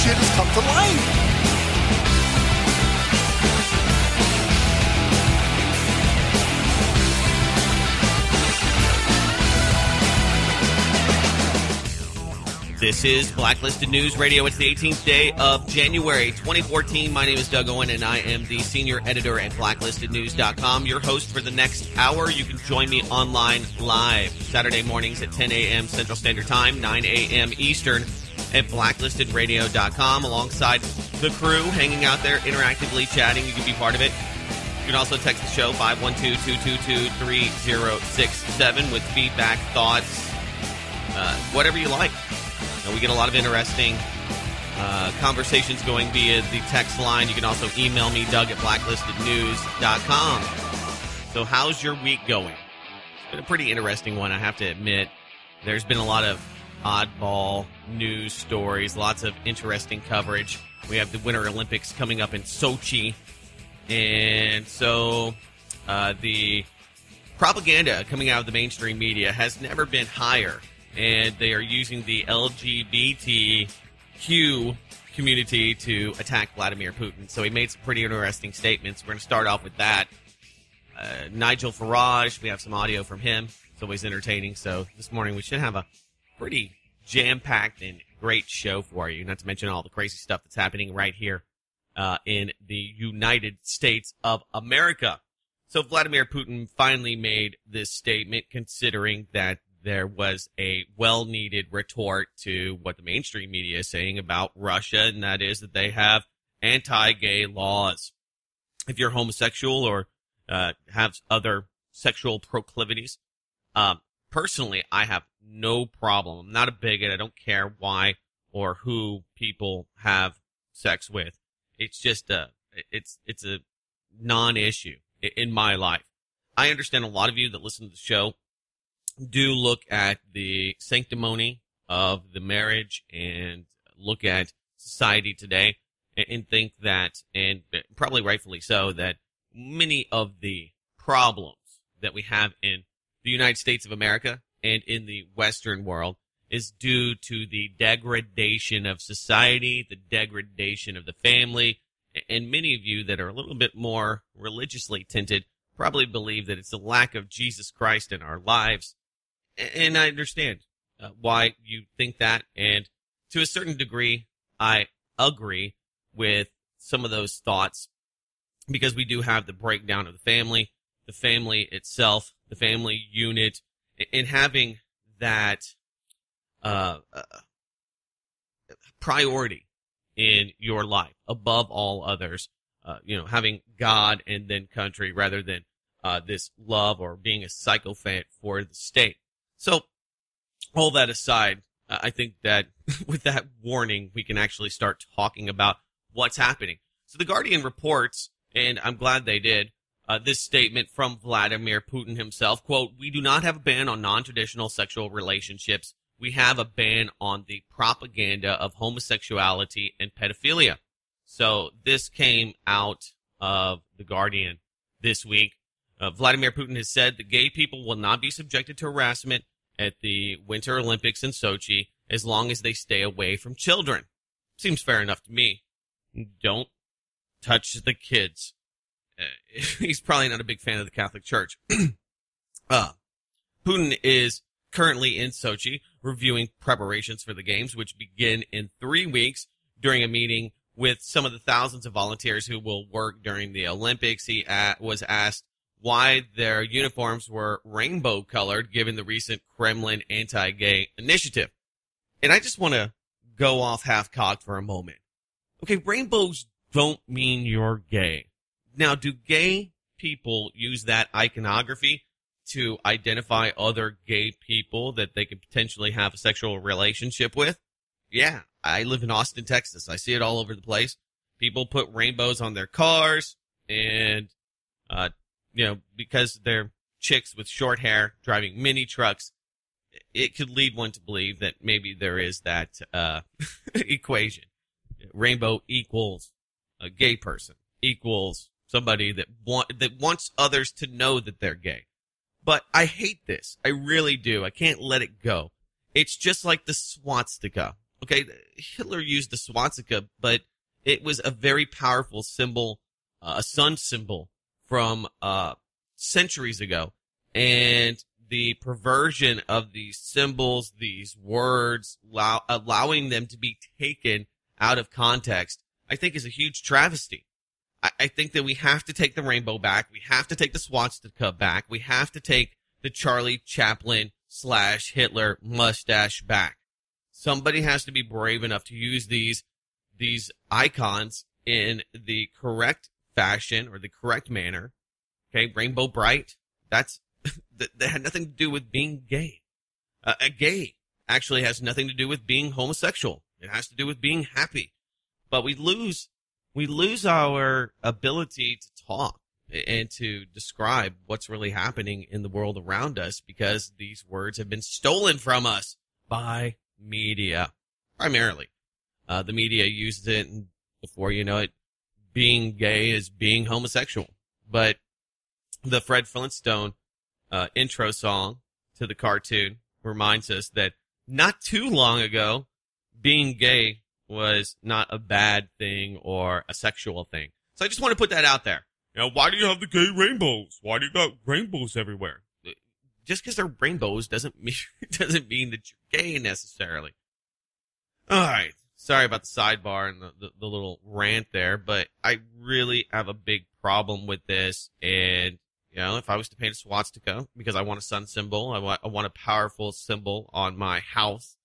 shit has come to light. This is Blacklisted News Radio. It's the 18th day of January 2014. My name is Doug Owen, and I am the senior editor at blacklistednews.com. Your host for the next hour. You can join me online live Saturday mornings at 10 a.m. Central Standard Time, 9 a.m. Eastern at blacklistedradio.com alongside the crew hanging out there, interactively chatting. You can be part of it. You can also text the show, 512-222-3067 with feedback, thoughts, whatever you like. We get a lot of interesting conversations going via the text line. You can also email me, Doug at blacklistednews.com. So how's your week going? It's been a pretty interesting one, I have to admit. There's been a lot of oddball news stories, lots of interesting coverage. We have the Winter Olympics coming up in Sochi. And so the propaganda coming out of the mainstream media has never been higher. And they are using the LGBTQ community to attack Vladimir Putin. So he made some pretty interesting statements. We're going to start off with that. Nigel Farage, we have some audio from him. It's always entertaining. So this morning we should have a pretty jam-packed and great show for you, not to mention all the crazy stuff that's happening right here in the United States of America. So Vladimir Putin finally made this statement, considering that there was a well-needed retort to what the mainstream media is saying about Russia, and that is that they have anti-gay laws. If you're homosexual or have other sexual proclivities, personally, I have no problem. I'm not a bigot. I don't care why or who people have sex with. It's just it's a non-issue in my life. I understand a lot of you that listen to the show do look at the sanctimony of the marriage and look at society today and think that, and probably rightfully so, that many of the problems that we have in the United States of America and in the Western world is due to the degradation of society, the degradation of the family, and many of you that are a little bit more religiously tinted probably believe that it's the lack of Jesus Christ in our lives. And I understand why you think that, and to a certain degree, I agree with some of those thoughts, because we do have the breakdown of the family itself, the family unit, and having that priority in your life above all others, having God and then country rather than this love or being a sycophant for the state. So, all that aside, I think that with that warning, we can actually start talking about what's happening. So, The Guardian reports, and I'm glad they did, this statement from Vladimir Putin himself, quote, "We do not have a ban on non-traditional sexual relationships. We have a ban on the propaganda of homosexuality and pedophilia." So, this came out of The Guardian this week. Vladimir Putin has said that gay people will not be subjected to harassment at the Winter Olympics in Sochi as long as they stay away from children. Seems fair enough to me. Don't touch the kids. He's probably not a big fan of the Catholic Church. Putin is currently in Sochi reviewing preparations for the games, which begin in 3 weeks. During a meeting with some of the thousands of volunteers who will work during the Olympics, he was asked why their uniforms were rainbow-colored given the recent Kremlin anti-gay initiative. And I just want to go off half-cocked for a moment. Okay, rainbows don't mean you're gay. Now, do gay people use that iconography to identify other gay people that they could potentially have a sexual relationship with? Yeah, I live in Austin, Texas. I see it all over the place. People put rainbows on their cars, and because they're chicks with short hair driving mini trucks, it could lead one to believe that maybe there is that equation. Rainbow equals a gay person, equals somebody that wants others to know that they're gay. But I hate this. I really do. I can't let it go. It's just like the swastika Okay, Hitler used the swastika, but it was a very powerful symbol, a sun symbol from centuries ago. And the perversion of these symbols, these words, allowing them to be taken out of context, I think is a huge travesty. I think that we have to take the rainbow back. We have to take the swastika back. We have to take the Charlie Chaplin / Hitler mustache back. Somebody has to be brave enough to use these icons in the correct fashion or the correct manner. Okay, Rainbow Bright, that had nothing to do with being gay. A gay actually has nothing to do with being homosexual. It has to do with being happy. But we lose our ability to talk and to describe what's really happening in the world around us because these words have been stolen from us by media, primarily. The media used it, and before you know it, being gay is being homosexual. But the Fred Flintstone intro song to the cartoon reminds us that not too long ago, being gay was not a bad thing or a sexual thing. So I just want to put that out there. You know, why do you have the gay rainbows? Why do you got rainbows everywhere? Just because they're rainbows doesn't mean that you're gay necessarily. All right. Sorry about the sidebar and the little rant there, but I really have a big problem with this. And, you know, if I was to paint a swastika because I want a sun symbol, I want a powerful symbol on my house.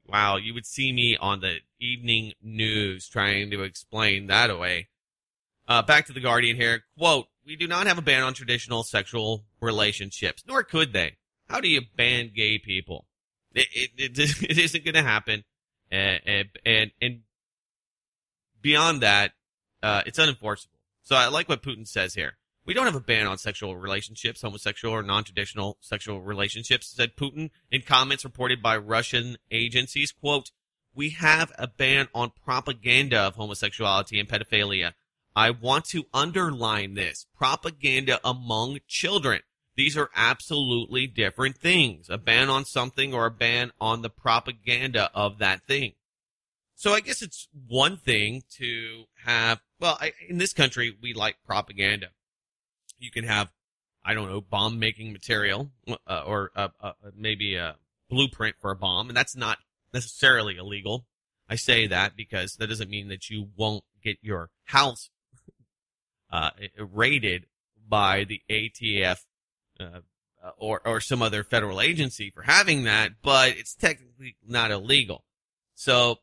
Wow, you would see me on the evening news trying to explain that away. Back to the Guardian here. Quote, "We do not have a ban on traditional sexual relationships, nor could they. How do you ban gay people? It isn't going to happen. And beyond that, it's unenforceable." So I like what Putin says here. "We don't have a ban on sexual relationships, homosexual or non-traditional sexual relationships," said Putin in comments reported by Russian agencies. Quote, "We have a ban on propaganda of homosexuality and pedophilia. I want to underline this. Propaganda among children. These are absolutely different things. A ban on something or a ban on the propaganda of that thing." So I guess it's one thing to have, in this country, we like propaganda. You can have, I don't know, bomb-making material, or maybe a blueprint for a bomb, and that's not necessarily illegal. I say that because that doesn't mean that you won't get your house raided by the ATF or some other federal agency for having that, but it's technically not illegal. So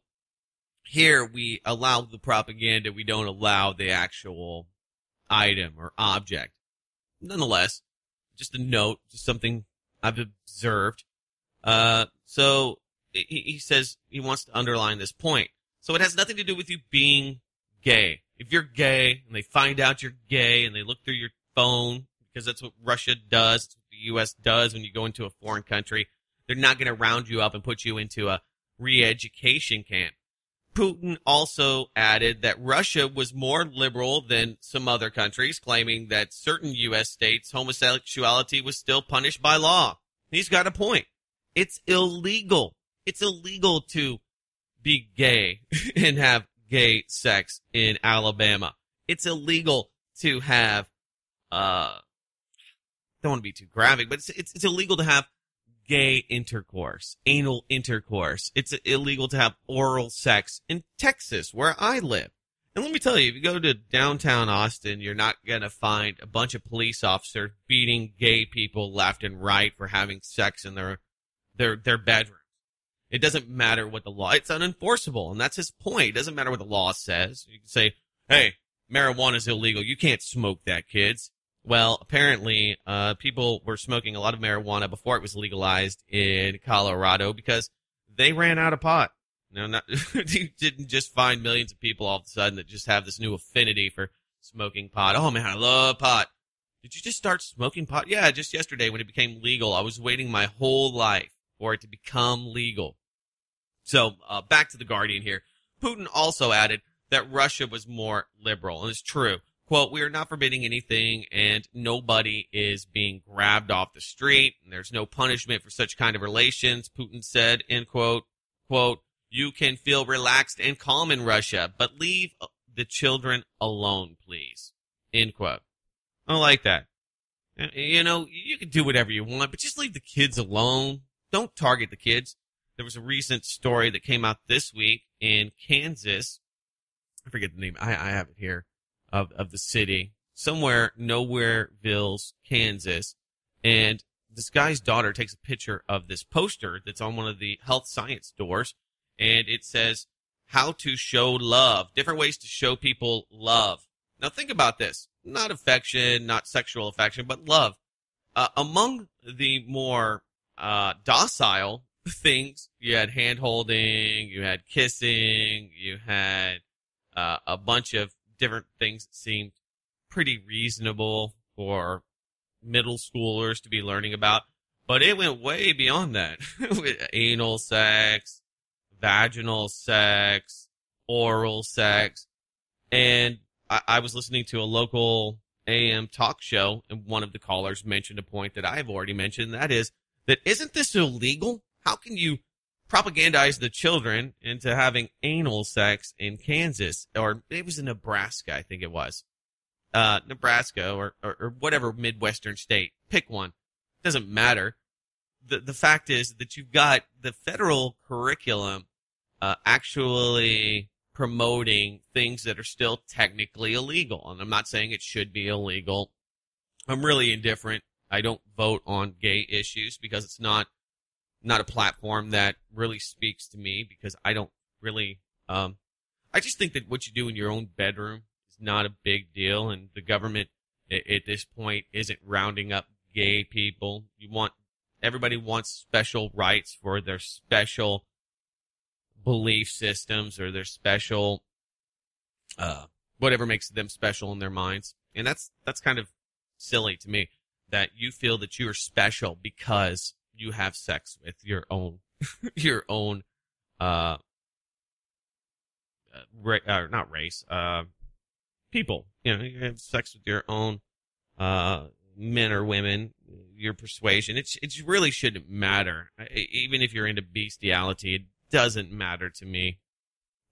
here we allow the propaganda, we don't allow the actual item or object. Nonetheless, just a note, just something I've observed. So he says he wants to underline this point. So it has nothing to do with you being gay. If you're gay and they find out you're gay and they look through your phone, because that's what Russia does, that's what the U.S. does when you go into a foreign country, they're not going to round you up and put you into a re-education camp. Putin also added that Russia was more liberal than some other countries, claiming that certain U.S. states, homosexuality was still punished by law. He's got a point. It's illegal. It's illegal to be gay and have gay sex in Alabama. It's illegal to have, don't want to be too graphic, but it's illegal to have gay intercourse, anal intercourse. It's illegal to have oral sex in Texas, where I live. And let me tell you, if you go to downtown Austin, you're not going to find a bunch of police officers beating gay people left and right for having sex in their bedrooms. It doesn't matter what the law, it's unenforceable. And that's his point. It doesn't matter what the law says. You can say, hey, marijuana is illegal. You can't smoke that, kids. Well, apparently, people were smoking a lot of marijuana before it was legalized in Colorado because they ran out of pot. No, you didn't just find millions of people all of a sudden that just have this new affinity for smoking pot. Oh man, I love pot. Did you just start smoking pot? Yeah, just yesterday when it became legal. I was waiting my whole life for it to become legal. So, back to the Guardian here. Putin also added that Russia was more liberal, and it's true. Quote, "We are not forbidding anything, and nobody is being grabbed off the street, and there's no punishment for such kind of relations," Putin said, end quote. Quote, You can feel relaxed and calm in Russia, but leave the children alone, please. End quote. I like that. You know, you can do whatever you want, but just leave the kids alone. Don't target the kids. There was a recent story that came out this week in Kansas. I forget the name. I have it here of the city. Somewhere, Nowhereville, Kansas. And this guy's daughter takes a picture of this poster that's on one of the health science doors. And it says, how to show love. Different ways to show people love. Now think about this. Not affection, not sexual affection, but love. Among the more docile things, you had hand-holding, you had kissing, you had a bunch of different things that seemed pretty reasonable for middle schoolers to be learning about. But it went way beyond that. With anal sex, vaginal sex, oral sex. And I was listening to a local AM talk show, and one of the callers mentioned a point that I've already mentioned, and that is that isn't this illegal? How can you propagandize the children into having anal sex in Kansas? Or it was in Nebraska, I think it was. Nebraska or whatever Midwestern state. Pick one. Doesn't matter. The fact is that you've got the federal curriculum actually promoting things that are still technically illegal. And I'm not saying it should be illegal. I'm really indifferent. I don't vote on gay issues because it's not a platform that really speaks to me, because I don't really, I just think that what you do in your own bedroom is not a big deal. And the government at this point isn't rounding up gay people. Everybody wants special rights for their special belief systems or their special, whatever makes them special in their minds. And that's kind of silly to me, that you feel that you are special because you have sex with your own, not race, people. You know, you have sex with your own, men or women, your persuasion. It really shouldn't matter. Even if you're into bestiality, it doesn't matter to me.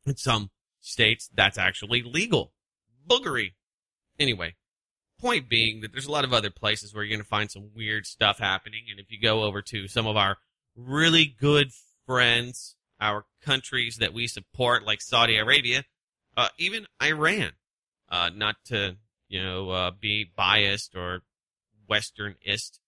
In some states, that's actually legal. Boogery. Anyway, point being that there's a lot of other places where you're going to find some weird stuff happening. And if you go over to some of our really good friends, our countries that we support, like Saudi Arabia, even Iran, not to, be biased or Westernist,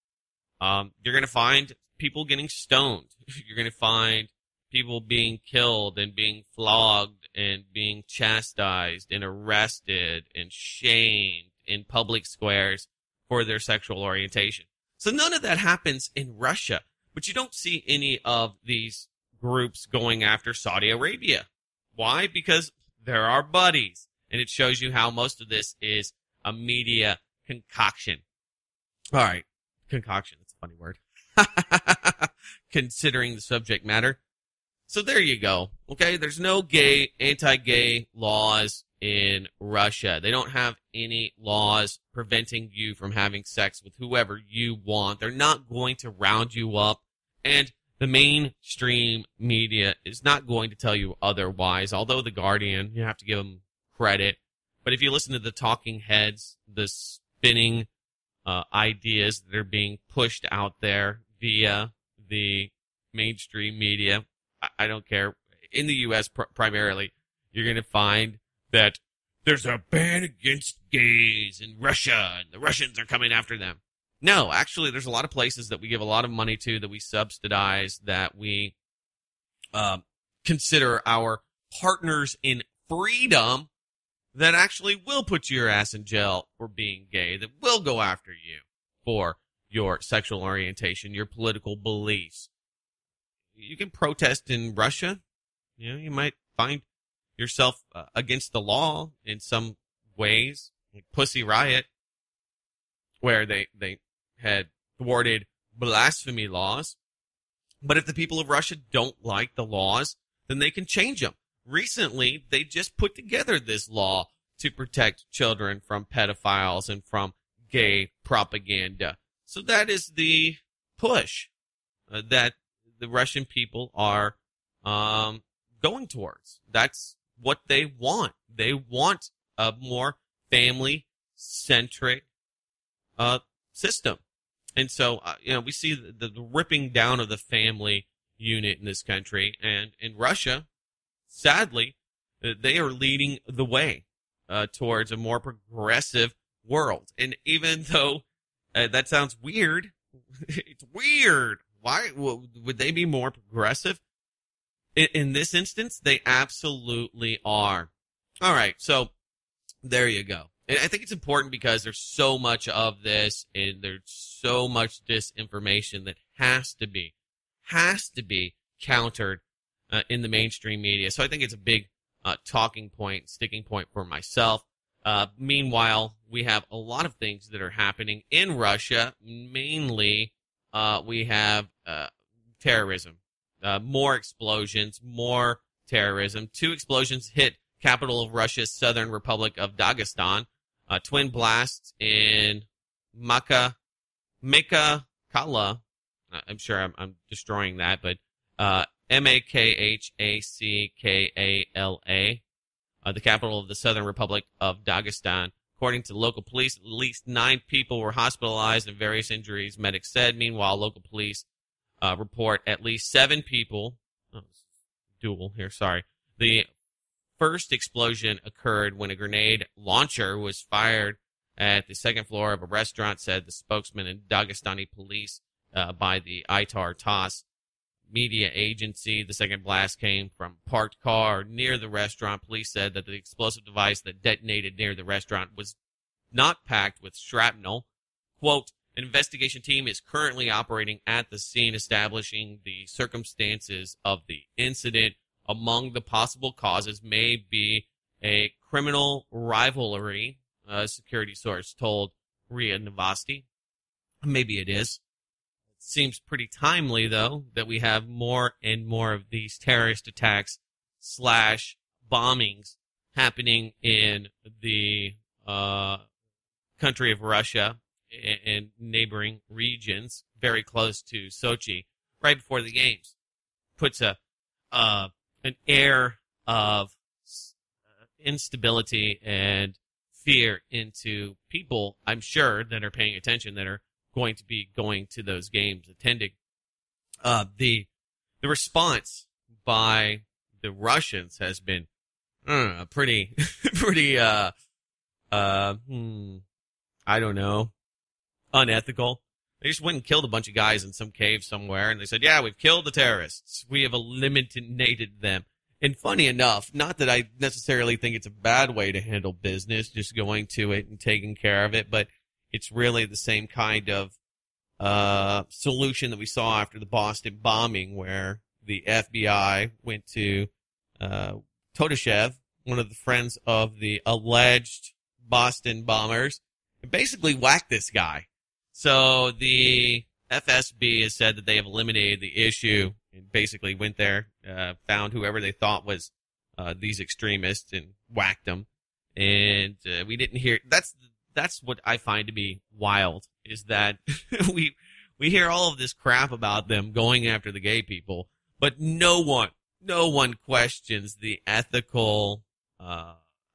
you're going to find people getting stoned. You're going to find people being killed and being flogged and being chastised and arrested and shamed in public squares for their sexual orientation. So none of that happens in Russia, but you don't see any of these groups going after Saudi Arabia. Why? Because they're our buddies. And it shows you how most of this is a media concoction. All right. Concoction. That's a funny word. Considering the subject matter. So there you go. Okay. There's no anti-gay laws in Russia. They don't have any laws preventing you from having sex with whoever you want. They're not going to round you up. And the mainstream media is not going to tell you otherwise. Although The Guardian, you have to give them credit. But if you listen to the talking heads, the spinning ideas that are being pushed out there via the mainstream media, I don't care. In the U.S. primarily, you're going to find that there's a ban against gays in Russia, and the Russians are coming after them. No, actually, there's a lot of places that we give a lot of money to, that we subsidize, that we consider our partners in freedom, that actually will put your ass in jail for being gay, that will go after you for your sexual orientation, your political beliefs. You can protest in Russia. You might find yourself against the law in some ways, like Pussy Riot, where they had thwarted blasphemy laws. But if the people of Russia don't like the laws, then they can change them. Recently, they just put together this law to protect children from pedophiles and from gay propaganda. So that is the push that the Russian people are going going towards. That's what they want. They want a more family-centric system. And so, we see the ripping down of the family unit in this country. And in Russia, sadly, they are leading the way towards a more progressive world. And even though that sounds weird, it's weird. Why would they be more progressive? In this instance, they absolutely are. All right, so there you go. And I think it's important because there's so much of this and there's so much disinformation that has to be countered in the mainstream media. So I think it's a big talking point, sticking point for myself. Meanwhile, we have a lot of things that are happening in Russia. Mainly, we have terrorism. More explosions, more terrorism. 2 explosions hit capital of Russia's southern republic of Dagestan. Twin blasts in Makakala. I'm sure I'm destroying that, but Makhachakala, the capital of the southern republic of Dagestan. According to local police, at least 9 people were hospitalized and various injuries, medics said. Meanwhile, local police report at least 7 people. The first explosion occurred when a grenade launcher was fired at the second floor of a restaurant, said the spokesman in Dagestani police by the Itar TASS media agency. The second blast came from a parked car near the restaurant. Police said that the explosive device that detonated near the restaurant was not packed with shrapnel. Quote, an investigation team is currently operating at the scene, establishing the circumstances of the incident. Among the possible causes may be a criminal rivalry, a security source told RIA Novosti. Maybe it is. It seems pretty timely, though, that we have more and more of these terrorist attacks / bombings happening in the country of Russia and neighboring regions very close to Sochi right before the games. Puts an air of instability and fear into people, I'm sure, that are paying attention, that are going to be going to those games, attending. The response by the Russians has been pretty, I don't know, unethical. They just went and killed a bunch of guys in some cave somewhere, and they said, yeah, we've killed the terrorists. We have eliminated them. And funny enough, not that I necessarily think it's a bad way to handle business, just going to it and taking care of it, but it's really the same kind of solution that we saw after the Boston bombing, where the FBI went to Todashev, one of the friends of the alleged Boston bombers, and basically whacked this guy. So the FSB has said that they have eliminated the issue and basically went there, found whoever they thought was these extremists and whacked them. And we didn't hear. That's what I find to be wild, is that we hear all of this crap about them going after the gay people, but no one questions the ethical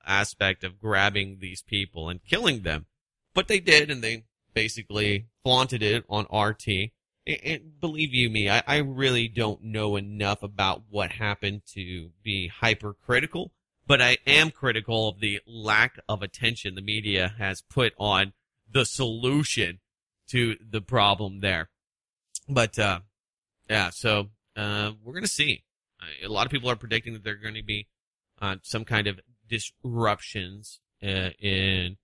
aspect of grabbing these people and killing them. But they did, and they basically flaunted it on RT. And believe you me, I really don't know enough about what happened to be hypercritical, but I am critical of the lack of attention the media has put on the solution to the problem there. But, so we're going to see. A lot of people are predicting that there are going to be some kind of disruptions in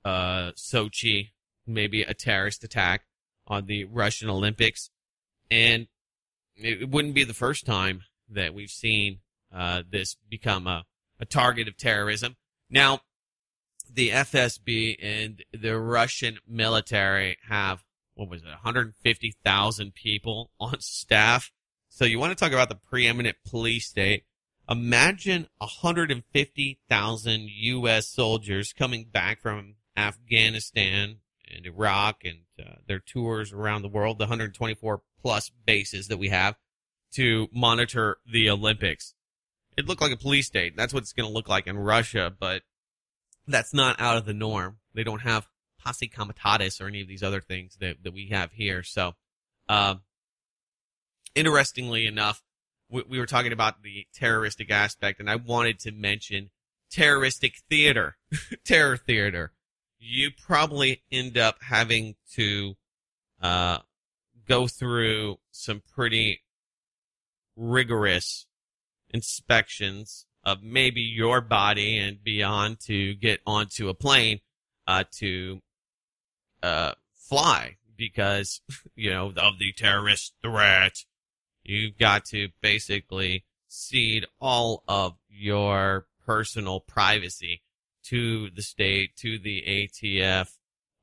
Sochi, maybe a terrorist attack on the Russian Olympics. And it wouldn't be the first time that we've seen this become a target of terrorism. Now, the FSB and the Russian military have, 150,000 people on staff. So you want to talk about the preeminent police state. Imagine 150,000 U.S. soldiers coming back from Afghanistan and Iraq and their tours around the world, the 124 plus bases that we have to monitor the Olympics. it looked like a police state. That's what it's going to look like in Russia, but that's not out of the norm. They don't have posse comitatus or any of these other things that we have here. So, interestingly enough, we were talking about the terroristic aspect, and I wanted to mention terroristic theater, terror theater. You probably end up having to go through some pretty rigorous inspections of maybe your body and beyond to get onto a plane to fly because, of the terrorist threat. You've got to basically cede all of your personal privacy to the state, to the ATF,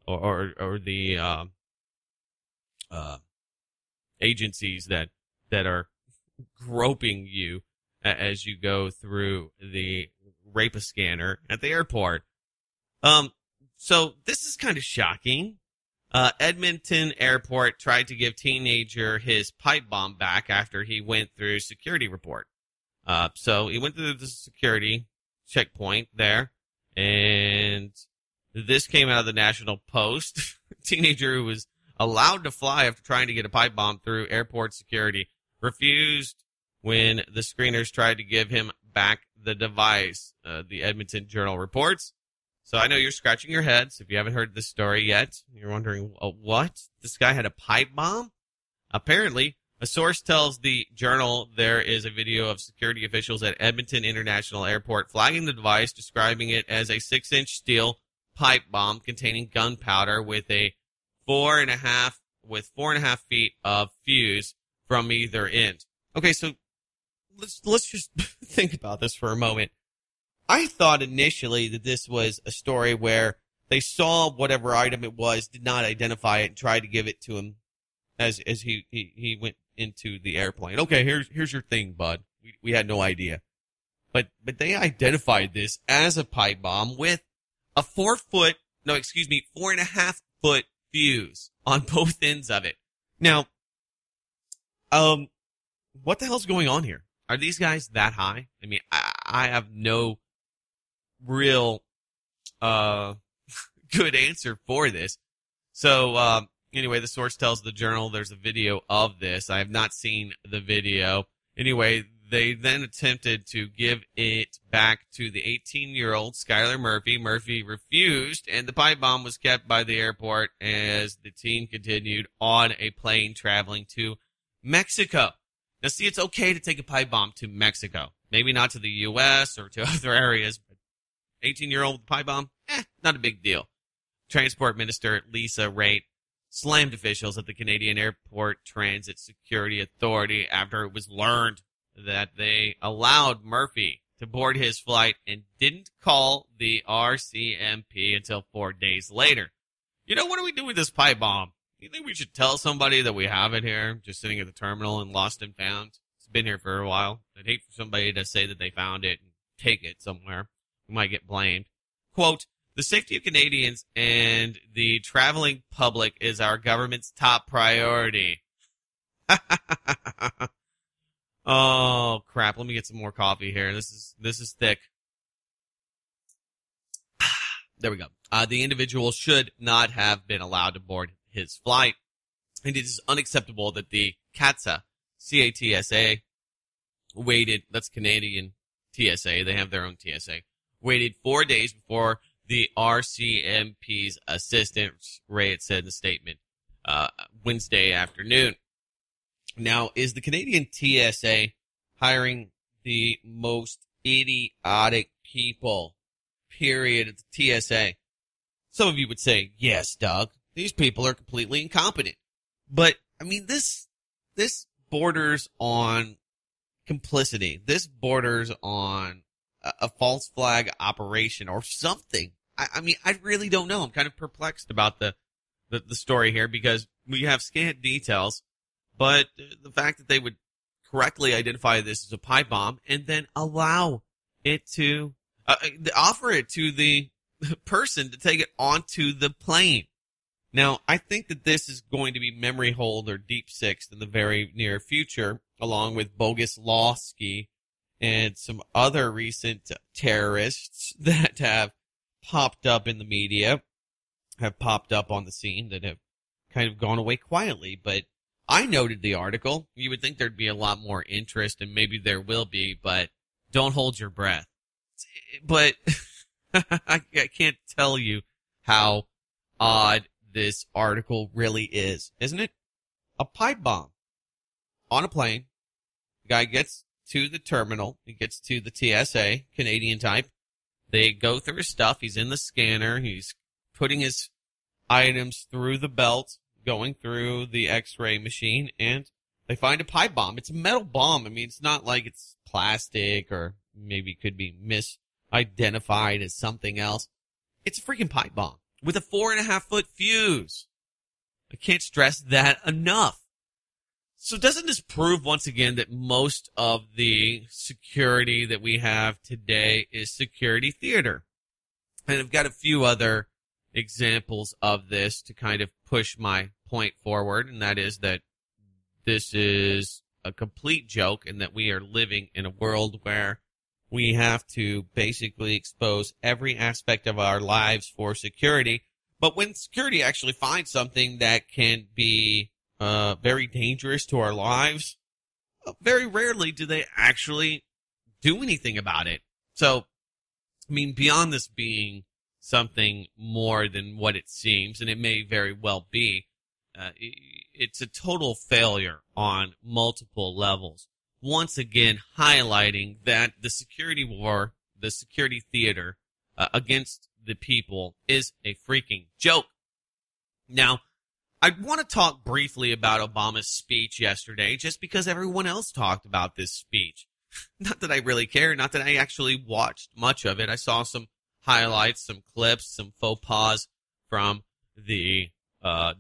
or the agencies that are groping you as you go through the rape scanner at the airport. So this is kind of shocking. Edmonton Airport tried to give teenager his pipe bomb back after he went through security report. So he went through the security checkpoint there, and this came out of the National Post. Teenager who was allowed to fly after trying to get a pipe bomb through airport security refused when the screeners tried to give him back the device, the Edmonton Journal reports. So I know you're scratching your heads if you haven't heard this story yet. You're wondering, what? This guy had a pipe bomb? Apparently, a source tells the Journal there is a video of security officials at Edmonton International Airport flagging the device, describing it as a 6-inch steel pipe bomb containing gunpowder with 4.5 feet of fuse from either end. Okay, so let's just think about this for a moment. I thought initially that this was a story where they saw whatever item it was, did not identify it, and tried to give it to him as he went into the airplane. Okay, here's your thing, bud. We had no idea. But they identified this as a pipe bomb with a 4.5 foot fuse on both ends of it. Now, what the hell's going on here? Are these guys that high? I mean, I have no real good answer for this. So anyway, the source tells the Journal there's a video of this. I have not seen the video. Anyway, they then attempted to give it back to the 18-year-old Skylar Murphy. Murphy refused, and the pipe bomb was kept by the airport as the teen continued on a plane traveling to Mexico. Now, see, it's okay to take a pipe bomb to Mexico. Maybe not to the U.S. or to other areas, but 18-year-old pipe bomb, not a big deal. Transport Minister Lisa Raitt slammed officials at the Canadian Airport Transit Security Authority after it was learned that they allowed Murphy to board his flight and didn't call the RCMP until 4 days later. What do we do with this pipe bomb? You think we should tell somebody that we have it here, just sitting at the terminal and lost and found? It's been here for a while. I'd hate for somebody to say that they found it and take it somewhere. We might get blamed. Quote, "The safety of Canadians and the traveling public is our government's top priority." Oh, crap. Let me get some more coffee here. This is thick. There we go. The individual should not have been allowed to board his flight. And it is unacceptable that the CATSA, C-A-T-S-A, waited, that's Canadian TSA, they have their own TSA, waited 4 days before the RCMP's assistant, Raitt said in the statement, Wednesday afternoon. Now, is the Canadian TSA hiring the most idiotic people, period, at the TSA? Some of you would say, yes, Doug, these people are completely incompetent. But, I mean, this borders on complicity. This borders on a false flag operation or something. I mean, I really don't know. I'm kind of perplexed about the story here because we have scant details, but the fact that they would correctly identify this as a pipe bomb and then allow it to offer it to the person to take it onto the plane. Now, I think that this is going to be memory hold or deep sixed in the very near future, along with bogus law ski and some other recent terrorists that have popped up in the media, have popped up on the scene that have kind of gone away quietly. But I noted the article. You would think there'd be a lot more interest, and maybe there will be, but don't hold your breath. But I can't tell you how odd this article really is, isn't it? A pipe bomb on a plane. The guy gets to the terminal. He gets to the TSA, Canadian type. They go through his stuff. He's in the scanner. He's putting his items through the belt, going through the X-ray machine, and they find a pipe bomb. It's a metal bomb. I mean, it's not like it's plastic or maybe could be misidentified as something else. It's a freaking pipe bomb with a 4.5-foot fuse. I can't stress that enough. So doesn't this prove once again that most of the security that we have today is security theater? And I've got a few other examples of this to kind of push my point forward, and that is that this is a complete joke and that we are living in a world where we have to basically expose every aspect of our lives for security. But when security actually finds something that can be very dangerous to our lives, very rarely do they actually do anything about it. So, I mean, beyond this being something more than what it seems, and it may very well be, it's a total failure on multiple levels. Once again, highlighting that the security war, the security theater against the people is a freaking joke. Now, I want to talk briefly about Obama's speech yesterday, just because everyone else talked about this speech. Not that I really care, not that I actually watched much of it. I saw some highlights, some clips, some faux pas from the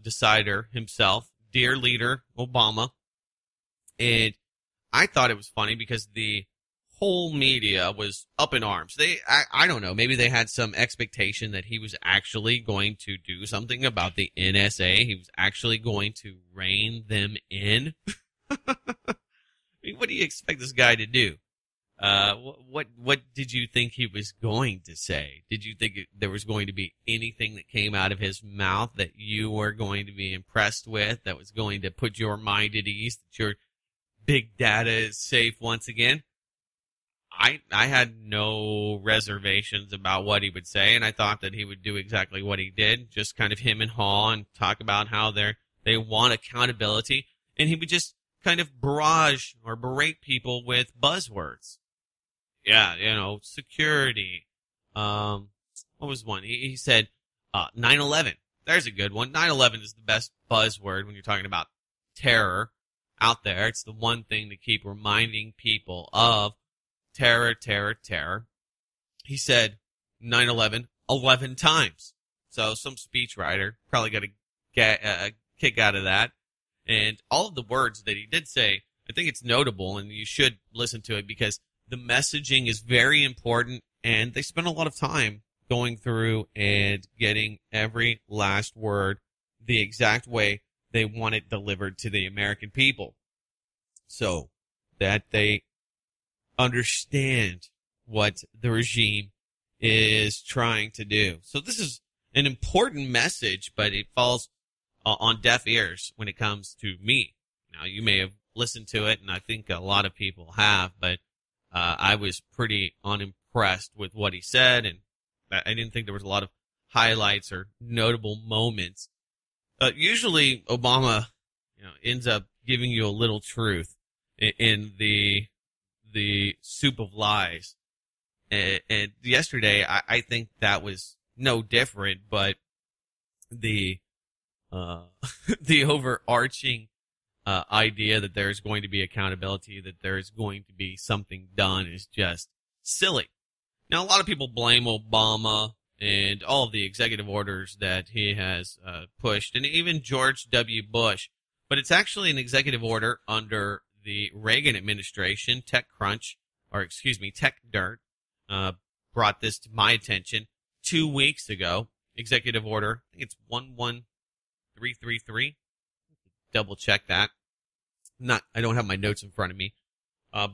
decider himself, dear leader Obama. And I thought it was funny because the whole media was up in arms. I don't know, maybe they had some expectation that he was actually going to do something about the NSA. He was actually going to rein them in. I mean, what do you expect this guy to do? What did you think he was going to say? Did you think there was going to be anything that came out of his mouth that you were going to be impressed with, that was going to put your mind at ease, that your big data is safe once again? I had no reservations about what he would say, and I thought that he would do exactly what he did, just kind of him and haw and talk about how they want accountability, and he would just kind of barrage or berate people with buzzwords. Yeah, security. What was one? He said 9/11. There's a good one. 9/11 is the best buzzword when you're talking about terror out there. It's the one thing to keep reminding people of terror, terror, terror. He said 9/11 11 times. So some speechwriter probably got a kick out of that. And all of the words that he did say, I think it's notable, and you should listen to it because the messaging is very important, and they spend a lot of time going through and getting every last word the exact way they want it delivered to the American people, so that they understand what the regime is trying to do. So this is an important message, but it falls on deaf ears when it comes to me. Now, you may have listened to it, and I think a lot of people have, but I was pretty unimpressed with what he said, and I didn't think there was a lot of highlights or notable moments. Usually, Obama, ends up giving you a little truth in the soup of lies. And yesterday, I think that was no different, but the overarching idea that there's going to be accountability, that there's going to be something done, is just silly. Now, a lot of people blame Obama and all of the executive orders that he has pushed, and even George W. Bush. But it's actually an executive order under the Reagan administration. TechCrunch TechDirt, brought this to my attention 2 weeks ago. Executive order, I think it's 11333. Double check that. I don't have my notes in front of me.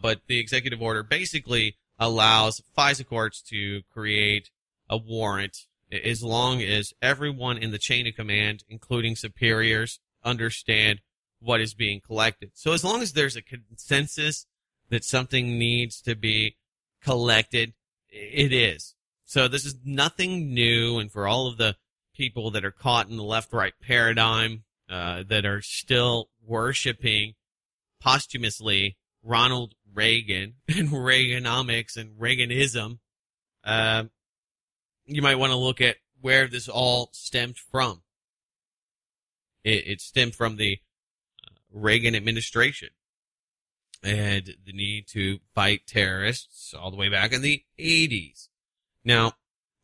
but the executive order basically allows FISA courts to create a warrant as long as everyone in the chain of command, including superiors, understand what is being collected. So as long as there's a consensus that something needs to be collected, it is. So this is nothing new, and for all of the people that are caught in the left-right paradigm that are still worshiping posthumously Ronald Reagan and Reaganomics and Reaganism, you might want to look at where this all stemmed from. It stemmed from the Reagan administration and the need to fight terrorists all the way back in the 80s. Now,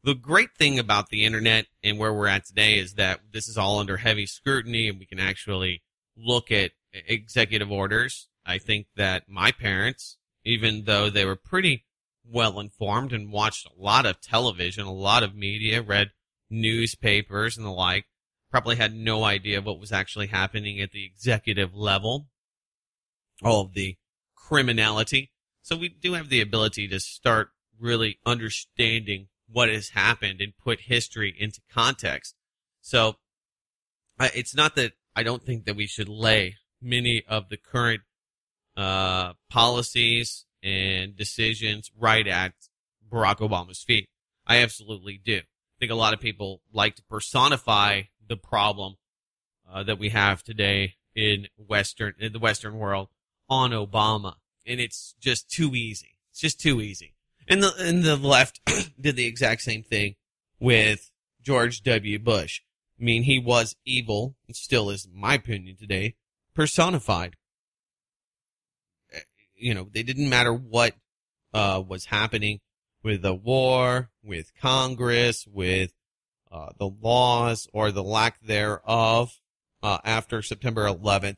the great thing about the internet and where we're at today is that this is all under heavy scrutiny, and we can actually look at executive orders. I think that my parents, even though they were pretty well informed and watched a lot of television, a lot of media, read newspapers and the like, probably had no idea what was actually happening at the executive level, all of the criminality. So we do have the ability to start really understanding what has happened and put history into context. So it's not that I don't think that we should lay many of the current policies and decisions right at Barack Obama's feet. I absolutely do. I think a lot of people like to personify the problem that we have today in the Western world on Obama, and it's just too easy. It's just too easy. And the left did the exact same thing with George W. Bush. I mean, he was evil, and still is, in my opinion today, personified. You know, they didn't matter what was happening with the war, with Congress, with the laws or the lack thereof after September 11th.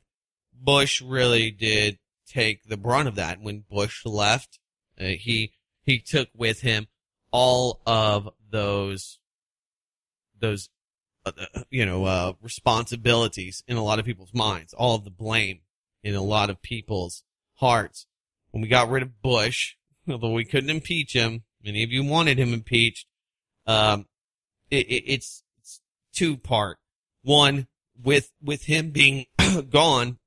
Bush really did take the brunt of that. When Bush left, he took with him all of those responsibilities in a lot of people's minds, all of the blame in a lot of people's hearts. When we got rid of Bush, although we couldn't impeach him, many of you wanted him impeached, it's two-part. One, with him being gone,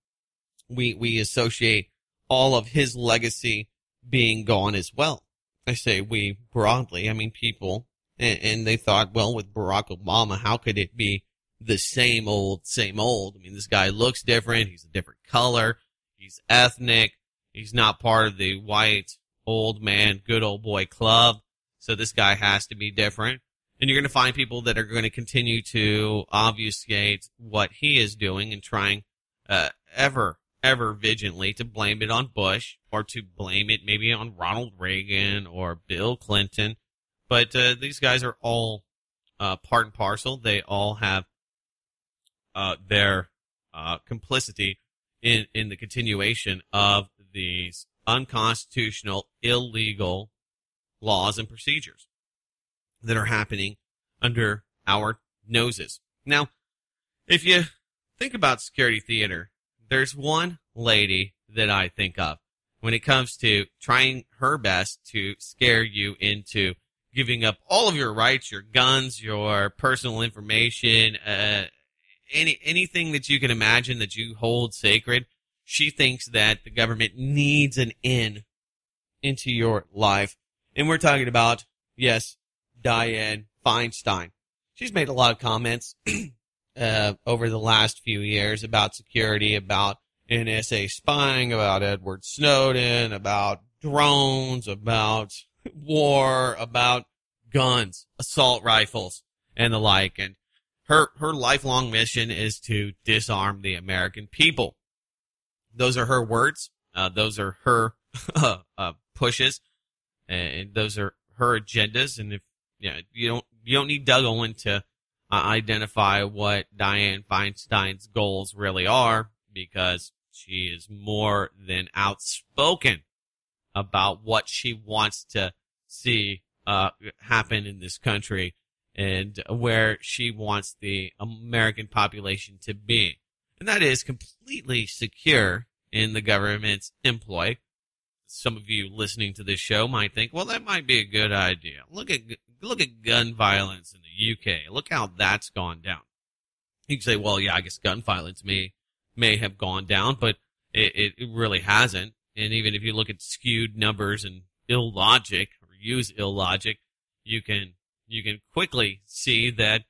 we associate all of his legacy being gone as well. I say we broadly, I mean people, and they thought, well, with Barack Obama, how could it be the same old, same old? I mean, this guy looks different, he's a different color, he's ethnic, he's not part of the white old man, good old boy club, so this guy has to be different. And you're going to find people that are going to continue to obfuscate what he is doing and trying ever vigilantly to blame it on Bush or to blame it maybe on Ronald Reagan or Bill Clinton. But these guys are all part and parcel. They all have their complicity in the continuation of these unconstitutional, illegal laws and procedures that are happening under our noses. Now, if you think about security theater, there's one lady that I think of when it comes to trying her best to scare you into giving up all of your rights, your guns, your personal information, anything that you can imagine that you hold sacred. She thinks that the government needs an in into your life. And we're talking about, yes, Dianne Feinstein. She's made a lot of comments over the last few years about security, about NSA spying, about Edward Snowden, about drones, about war, about guns, assault rifles, and the like. And her lifelong mission is to disarm the American people. Those are her words. Those are her pushes, and those are her agendas. And if you don't need Doug Owen to identify what Dianne Feinstein's goals really are, because she is more than outspoken about what she wants to see happen in this country and where she wants the American population to be. And that is completely secure in the government's employ. some of you listening to this show might think, well, that might be a good idea. Look at gun violence in the UK. Look how that's gone down. You can say, well, yeah, I guess gun violence may have gone down, but it really hasn't. And even if you look at skewed numbers and illogic, or use illogic, you can quickly see that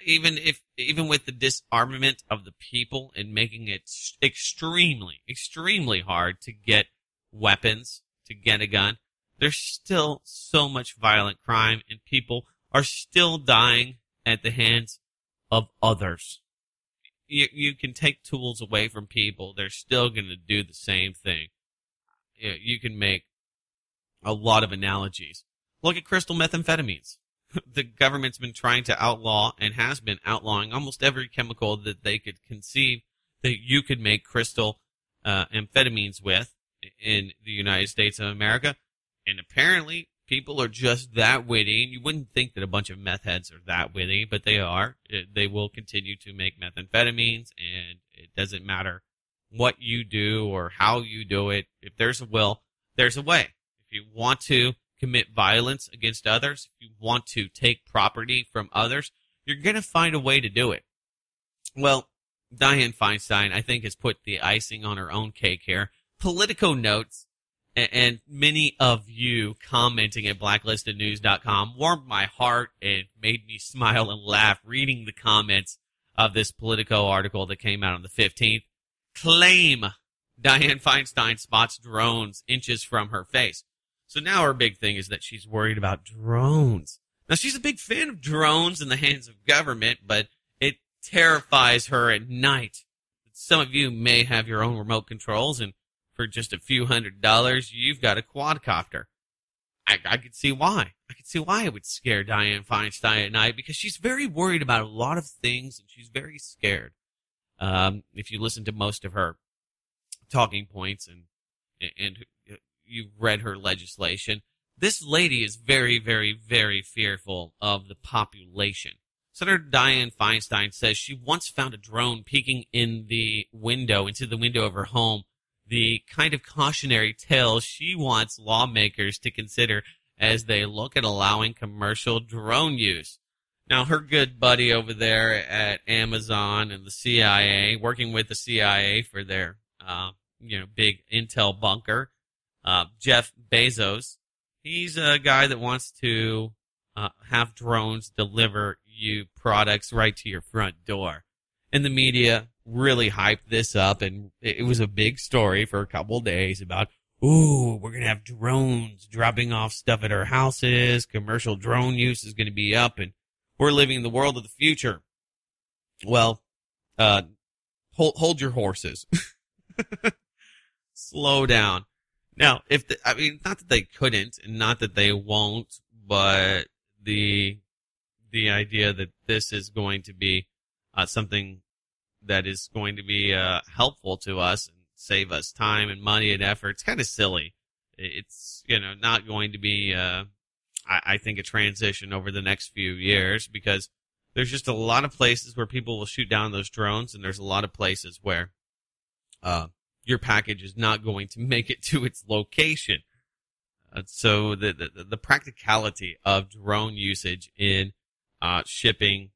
even with the disarmament of the people and making it extremely, extremely hard to get weapons, to get a gun, there's still so much violent crime, and people are still dying at the hands of others. You can take tools away from people, they're still going to do the same thing. You can make a lot of analogies. Look at crystal methamphetamines. The government's been trying to outlaw and has been outlawing almost every chemical that they could conceive that you could make crystal amphetamines with in the United States of America. And apparently people are just that witty, and you wouldn't think that a bunch of meth heads are that witty, but they are. They will continue to make methamphetamines, and it doesn't matter what you do or how you do it. If there's a will, there's a way. If you want to commit violence against others, if you want to take property from others, you're going to find a way to do it. Well, Dianne Feinstein, I think, has put the icing on her own cake here. Politico notes, and many of you commenting at blacklistednews.com warmed my heart and made me smile and laugh reading the comments of this Politico article that came out on the 15th. Claim Dianne Feinstein spots drones inches from her face. So now her big thing is that she's worried about drones. Now, she's a big fan of drones in the hands of government, but it terrifies her at night. Some of you may have your own remote controls, and for just a few $100s, you've got a quadcopter. I could see why. I could see why it would scare Dianne Feinstein at night, because she's very worried about a lot of things, and she's very scared. If you listen to most of her talking points and you've read her legislation, this lady is very, very, very fearful of the population. Senator Dianne Feinstein says she once found a drone peeking into the window of her home, the kind of cautionary tale she wants lawmakers to consider as they look at allowing commercial drone use. Now, her good buddy over there at Amazon and the CIA, working with the CIA for their, big intel bunker, Jeff Bezos, he's a guy that wants to have drones deliver you products right to your front door. And the media really hyped this up, and it was a big story for a couple of days about, ooh, we're going to have drones dropping off stuff at our houses, commercial drone use is going to be up, and we're living in the world of the future. Well, hold your horses. Slow down. Now, not that they couldn't, and not that they won't, but the idea that this is going to be something that is going to be helpful to us and save us time and money and effort, it's kind of silly. It's not going to be, I think, a transition over the next few years, because there's just a lot of places where people will shoot down those drones, and there's a lot of places where your package is not going to make it to its location. So the practicality of drone usage in shipping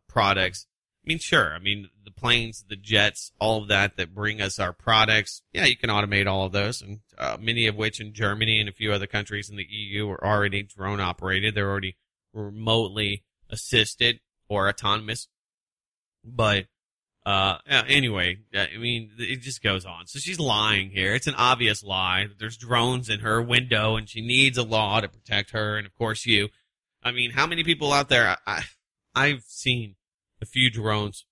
products, I mean, sure. I mean, the planes, the jets, all of that bring us our products. Yeah, you can automate all of those, and many of which in Germany and a few other countries in the EU are already drone operated. They're already remotely assisted or autonomous. But anyway, I mean, it just goes on. So she's lying here. It's an obvious lie. There's drones in her window, and she needs a law to protect her, and of course you. I mean, how many people out there? I've seen a few drones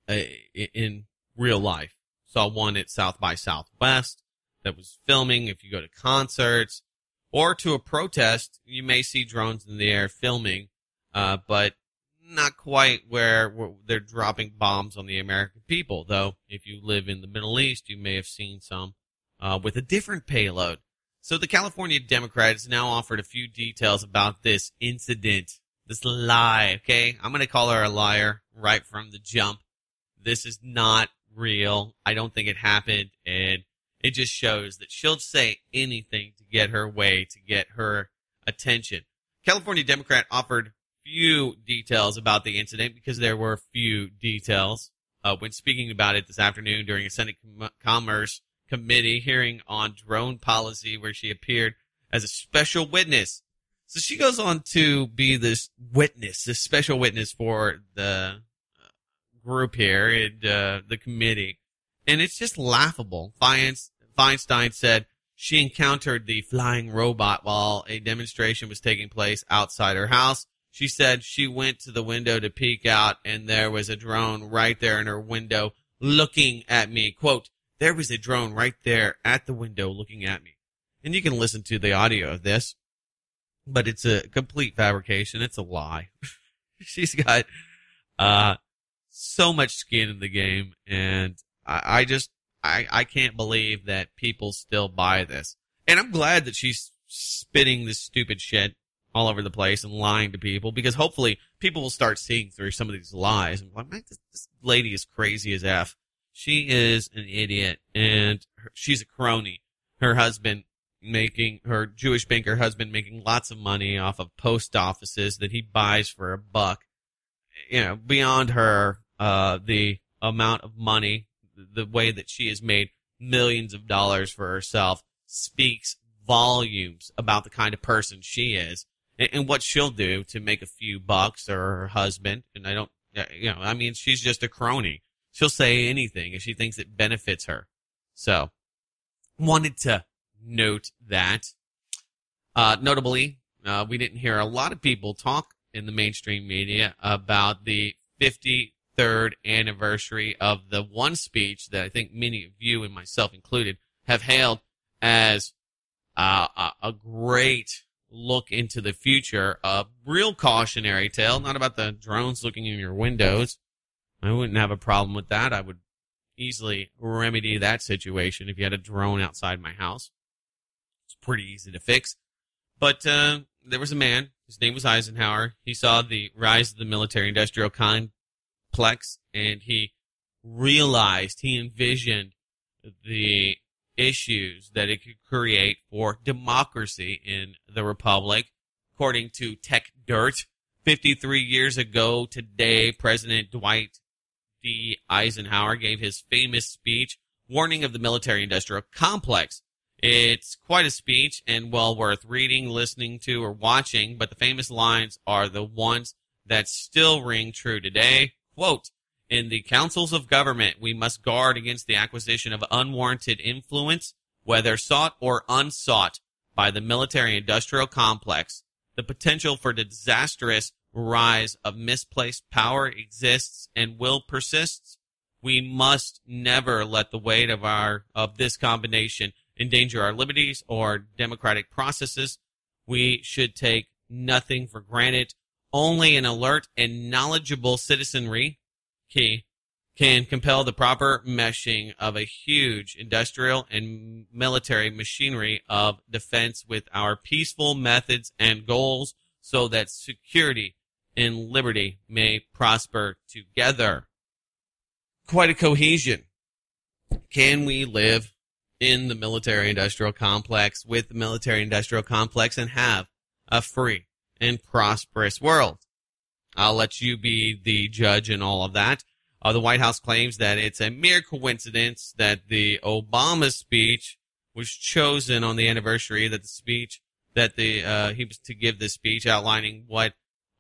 in real life. Saw one at South by Southwest that was filming. If you go to concerts or to a protest, you may see drones in the air filming, but not quite where they're dropping bombs on the American people. Though, if you live in the Middle East, you may have seen some with a different payload. So the California Democrat has now offered a few details about this incident, this lie, okay? I'm going to call her a liar right from the jump. This is not real. I don't think it happened. And it just shows that she'll say anything to get her way, to get her attention. California Democrat offered few details about the incident because there were few details. When speaking about it this afternoon during a Senate Commerce Committee hearing on drone policy where she appeared as a special witness. So she goes on to be this witness, this special witness for the group here in the committee. And it's just laughable. Feinstein said she encountered the flying robot while a demonstration was taking place outside her house. She said she went to the window to peek out, and there was a drone right there in her window looking at me. Quote, there was a drone right there at the window looking at me. And you can listen to the audio of this, but it's a complete fabrication. It's a lie. She's got so much skin in the game, and I can't believe that people still buy this. And I'm glad that she's spitting this stupid shit all over the place and lying to people, because hopefully people will start seeing through some of these lies. And like, man, this lady is crazy as F. She is an idiot, and she's a crony. Her Jewish banker husband making lots of money off of post offices that he buys for $1. You know, beyond her, the amount of money, the way that she has made millions of dollars for herself speaks volumes about the kind of person she is and what she'll do to make a few bucks, or her husband. And she's just a crony. She'll say anything if she thinks it benefits her. So, wanted to note that. Notably, we didn't hear a lot of people talk in the mainstream media about the 53rd anniversary of the one speech that I think many of you, and myself included, have hailed as a great look into the future, a real cautionary tale, not about the drones looking in your windows. I wouldn't have a problem with that. I would easily remedy that situation if you had a drone outside my house. It's pretty easy to fix. But there was a man, his name was Eisenhower. He saw the rise of the military-industrial complex, and he envisioned the issues that it could create for democracy in the Republic. According to Tech Dirt, 53 years ago today, President Dwight D. Eisenhower gave his famous speech warning of the military-industrial complex. It's quite a speech and well worth reading, listening to, or watching, but the famous lines are the ones that still ring true today. Quote, in the councils of government, we must guard against the acquisition of unwarranted influence, whether sought or unsought, by the military-industrial complex. The potential for the disastrous rise of misplaced power exists and will persist. We must never let the weight of this combination endanger our liberties or democratic processes. We should take nothing for granted. Only an alert and knowledgeable citizenry can compel the proper meshing of a huge industrial and military machinery of defense with our peaceful methods and goals, so that security and liberty may prosper together. Quite a cohesion. Can we live in the military-industrial complex, with the military-industrial complex, and have a free and prosperous world? I'll let you be the judge in all of that. The White House claims that it's a mere coincidence that the Obama speech was chosen on the anniversary, that the speech that he was to give this speech outlining what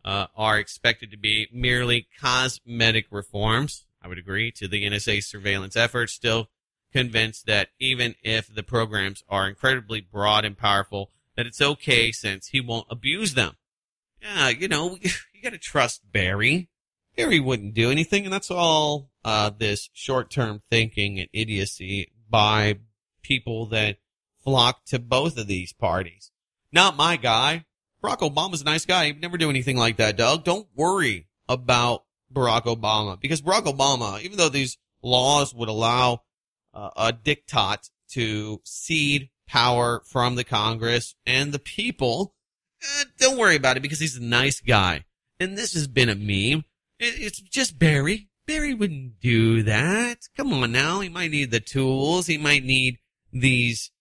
are expected to be merely cosmetic reforms. I would agree to the NSA surveillance efforts. Still convinced that even if the programs are incredibly broad and powerful, that it's okay since he won't abuse them. Yeah, you got to trust Barry. Barry wouldn't do anything, and that's all this short-term thinking and idiocy by people that flock to both of these parties. Not my guy. Barack Obama's a nice guy. He'd never do anything like that, Doug. Don't worry about Barack Obama, because Barack Obama, even though these laws would allow a diktat to cede power from the Congress and the people, don't worry about it, because he's a nice guy. And this has been a meme. It's just Barry. Barry wouldn't do that. Come on now. He might need the tools. He might need these,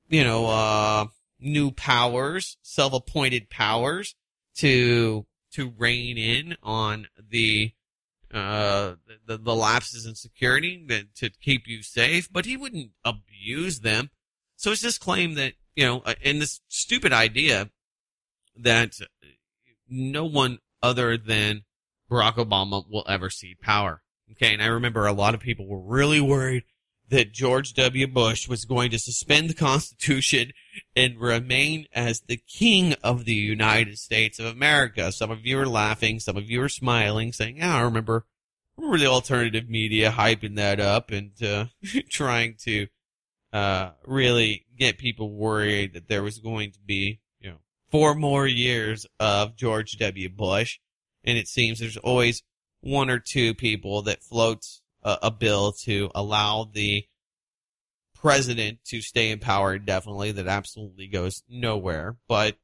new powers, self-appointed powers to rein in on the lapses in security to keep you safe, but he wouldn't abuse them. So it's this claim that, and this stupid idea that no one other than Barack Obama will ever cede power. Okay, and I remember a lot of people were really worried that George W. Bush was going to suspend the Constitution and remain as the king of the United States of America. Some of you are laughing, some of you are smiling, saying, I remember the alternative media hyping that up and trying to really get people worried that there was going to be 4 more years of George W. Bush. And it seems there's always 1 or 2 people that floats a bill to allow the president to stay in power indefinitely. That absolutely goes nowhere. But,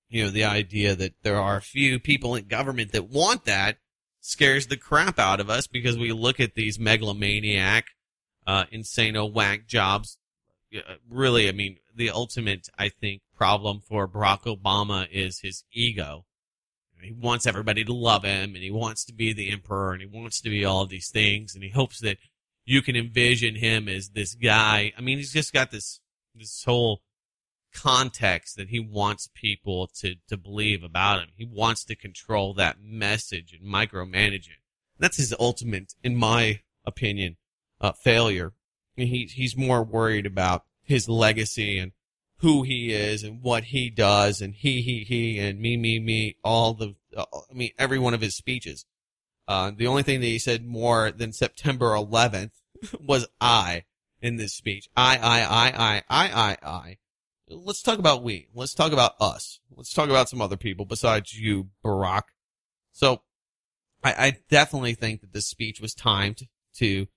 the idea that there are a few people in government that want that scares the crap out of us, because we look at these megalomaniac, insano whack jobs. Really, the ultimate, I think, problem for Barack Obama is his ego. He wants everybody to love him, and he wants to be the emperor, and he wants to be all of these things, and he hopes that you can envision him as this guy. He's just got this whole context that he wants people to believe about him. He wants to control that message and micromanage it. That's his ultimate, in my opinion, failure. He's more worried about his legacy and who he is and what he does, and he and me, every one of his speeches. The only thing that he said more than September 11th was I in this speech. I. Let's talk about we. Let's talk about us. Let's talk about some other people besides you, Barack. So I definitely think that this speech was timed to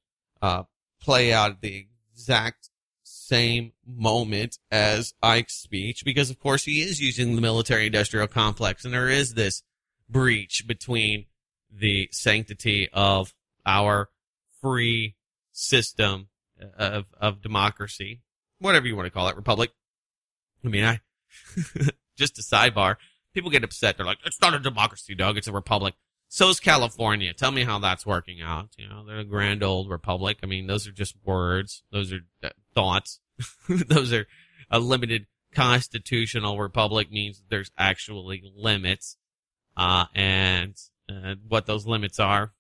play out the exact same moment as Ike's speech, because of course he is using the military-industrial complex, and there is this breach between the sanctity of our free system of democracy, whatever you want to call it, republic. Just a sidebar. People get upset. They're like, it's not a democracy, Doug. It's a republic. So's California. Tell me how that's working out. They're a grand old republic. Those are just words. Those are thoughts. Those are a limited constitutional republic means there's actually limits. And what those limits are,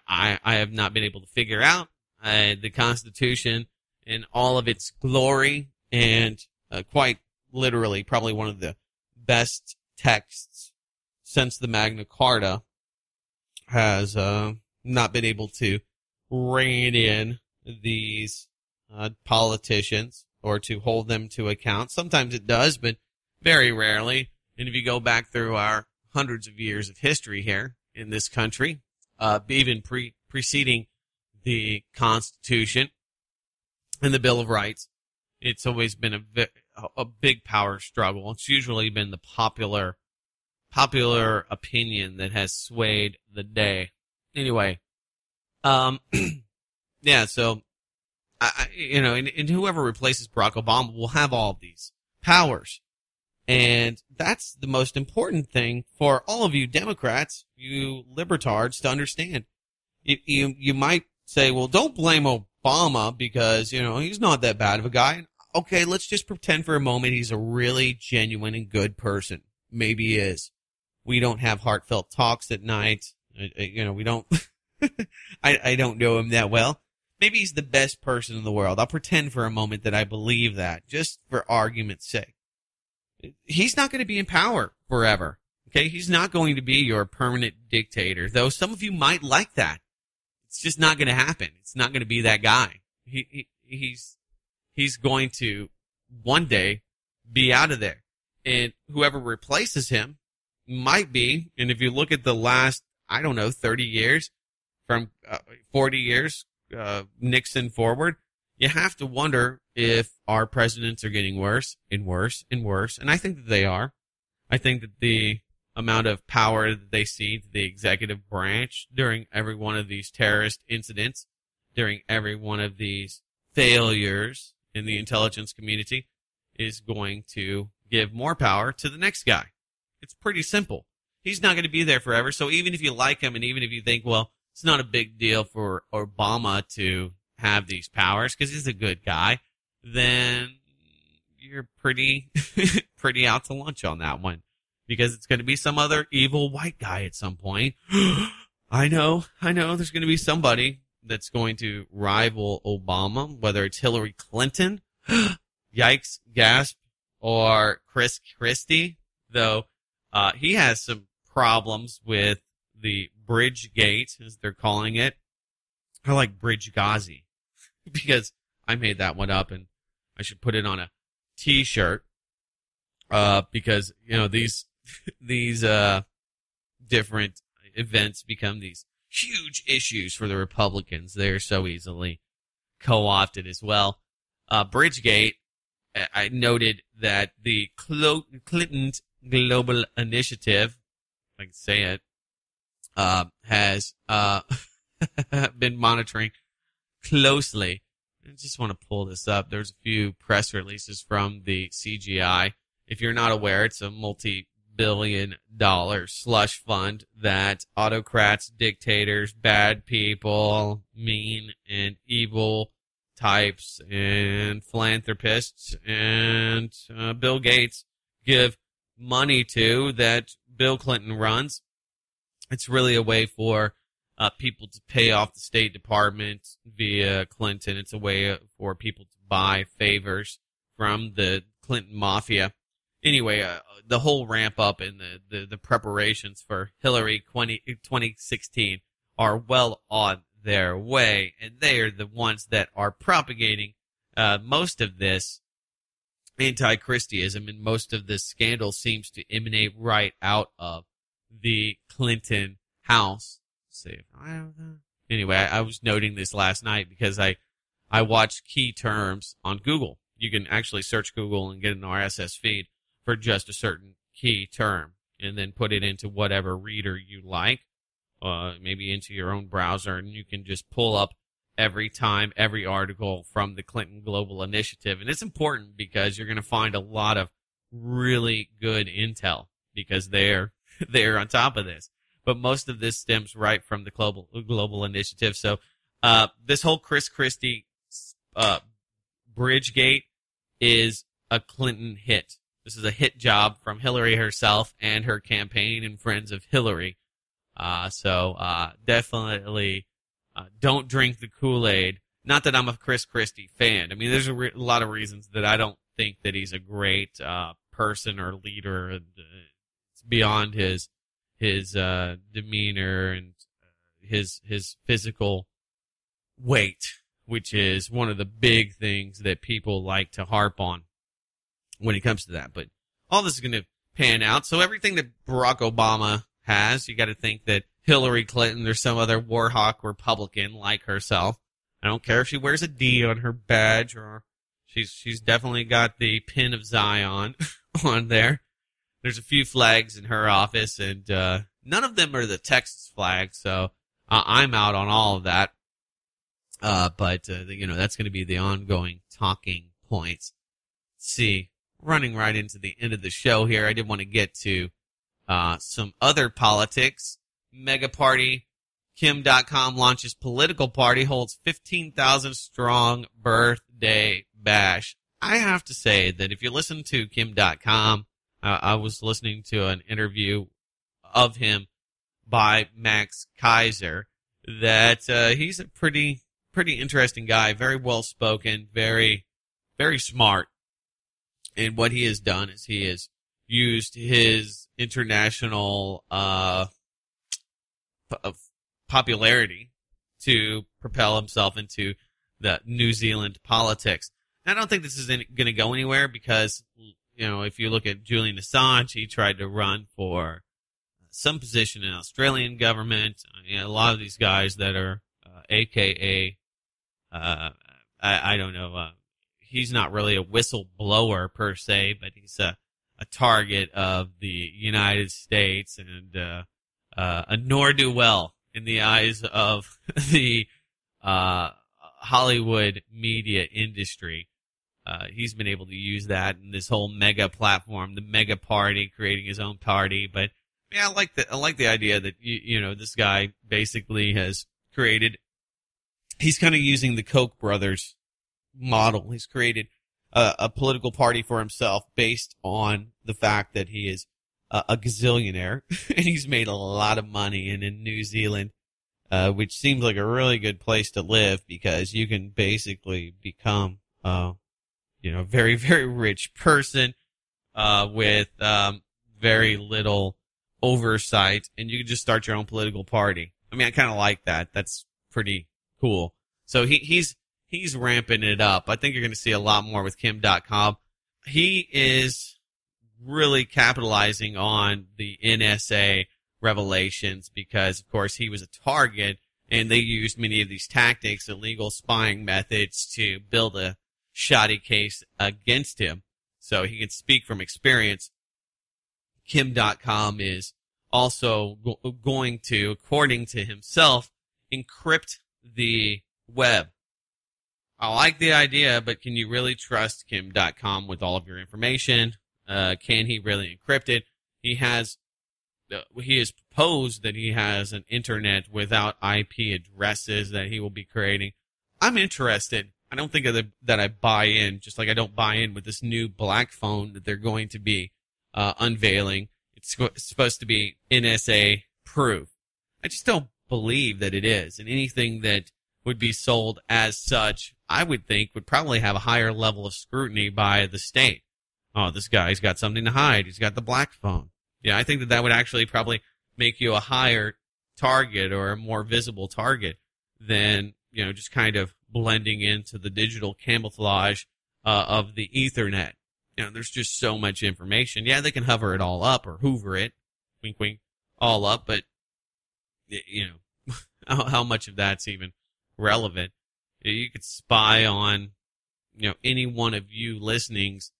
I have not been able to figure out. The Constitution in all of its glory and quite literally probably one of the best texts since the Magna Carta has not been able to rein in these politicians or to hold them to account. Sometimes it does, but very rarely. And if you go back through our hundreds of years of history here in this country, even preceding the Constitution and the Bill of Rights, it's always been a big power struggle. It's usually been the popular opinion that has swayed the day. Anyway, yeah, so, and whoever replaces Barack Obama will have all of these powers. And that's the most important thing for all of you Democrats, you libertards, to understand. You might say, well, don't blame Obama because, he's not that bad of a guy. Okay, let's just pretend for a moment he's a really genuine and good person. Maybe he is. We don't have heartfelt talks at night. We don't, I don't know him that well. Maybe he's the best person in the world. I'll pretend for a moment that I believe that, just for argument's sake. He's not going to be in power forever. Okay, he's not going to be your permanent dictator, though some of you might like that. It's just not going to happen. It's not going to be that guy. He's going to one day be out of there. And whoever replaces him might be, and if you look at the last, 30 years, from 40 years, Nixon forward, you have to wonder if our presidents are getting worse and worse and worse. And I think that they are. I think that the amount of power that they cede to the executive branch during every one of these terrorist incidents, during every one of these failures in the intelligence community is going to give more power to the next guy. It's pretty simple. He's not going to be there forever. So even if you like him and even if you think, well, it's not a big deal for Obama to have these powers because he's a good guy, then you're pretty out to lunch on that one, because it's going to be some other evil white guy at some point. I know there's going to be somebody that's going to rival Obama, whether it's Hillary Clinton, yikes, gasp, or Chris Christie, though he has some problems with the Bridgegate, as they're calling it. I like Bridge Ghazi because I made that one up, and I should put it on a T-shirt because these different events become these huge issues for the Republicans. They're so easily co-opted as well. Bridgegate, I noted that the Clinton Global Initiative, if I can say it, has been monitoring closely. I just want to pull this up. There's a few press releases from the CGI. If you're not aware, it's a multi-billion-dollar slush fund that autocrats, dictators, bad people, mean and evil types, and philanthropists, and Bill Gates give money to, that Bill Clinton runs. It's really a way for people to pay off the State Department via Clinton. It's a way for people to buy favors from the Clinton mafia. Anyway, the whole ramp up and the preparations for Hillary 2016 are well on their way, and they are the ones that are propagating most of this anti-Christianism, and most of this scandal seems to emanate right out of the Clinton house. Let's see if I have that. Anyway, I was noting this last night because I watched key terms on Google. You can actually search Google and get an RSS feed for just a certain key term, and then put it into whatever reader you like, maybe into your own browser, and you can just pull up every article from the Clinton Global Initiative. And it's important because you're going to find a lot of really good intel because they're on top of this. But most of this stems right from the Global Initiative. So this whole Chris Christie Bridgegate is a Clinton hit. This is a hit job from Hillary herself and her campaign and friends of Hillary. So definitely don't drink the Kool-Aid. Not that I'm a Chris Christie fan. I mean, there's a lot of reasons that I don't think that he's a great person or leader. It's beyond his demeanor and his physical weight, which is one of the big things that people like to harp on when it comes to that. But all this is going to pan out. So everything that Barack Obama has, you got to think that Hillary Clinton or some other war hawk Republican like herself. I don't care if she wears a D on her badge, or she's definitely got the pin of Zion on there. There's a few flags in her office, and none of them are the Texas flag, so I'm out on all of that. But that's going to be the ongoing talking points. Let's see, running right into the end of the show here, I did want to get to some other politics. Mega party, Kim.com launches political party, holds 15,000 strong birthday bash. I have to say that if you listen to Kim.com, I was listening to an interview of him by Max Kaiser, that he's a pretty interesting guy, very well spoken, very, very smart. And what he has done is he has used his international popularity to propel himself into the New Zealand politics. I don't think this is going to go anywhere because, if you look at Julian Assange, he tried to run for some position in Australian government. A lot of these guys that are AKA, I don't know, he's not really a whistleblower per se, but he's a target of the United States, and a ne'er-do-well in the eyes of the Hollywood media industry. He's been able to use that in this whole mega platform, the mega party, creating his own party. But yeah, I like the idea that this guy basically has created. He's kind of using the Koch brothers model. He's created a political party for himself based on the fact that he is a gazillionaire and he's made a lot of money. And in New Zealand, which seems like a really good place to live because you can basically become a very, very rich person with very little oversight, and you can just start your own political party. I mean, I kind of like that. That's pretty cool. So he's ramping it up. I think you're going to see a lot more with Kim.com. He is really capitalizing on the NSA revelations because, of course, he was a target, and they used many of these tactics, illegal spying methods, to build a shoddy case against him. So he can speak from experience. Kim.com is also going to, according to himself, encrypt the web. I like the idea, but can you really trust Kim.com with all of your information? Can he really encrypt it? He has proposed that he has an internet without IP addresses that he will be creating. I'm interested. I don't think that I buy in, just like I don't buy in with this new black phone that they're going to be unveiling. It's supposed to be NSA proof. I just don't believe that it is. And anything that would be sold as such, I would think, would probably have a higher level of scrutiny by the state. Oh, this guy's got something to hide. He's got the black phone. Yeah, I think that would actually probably make you a higher target or a more visible target than, just kind of blending into the digital camouflage of the Ethernet. There's just so much information. Yeah, they can hover it all up or hoover it, wink, wink, all up, but, how much of that's even relevant? You could spy on, any one of you listening's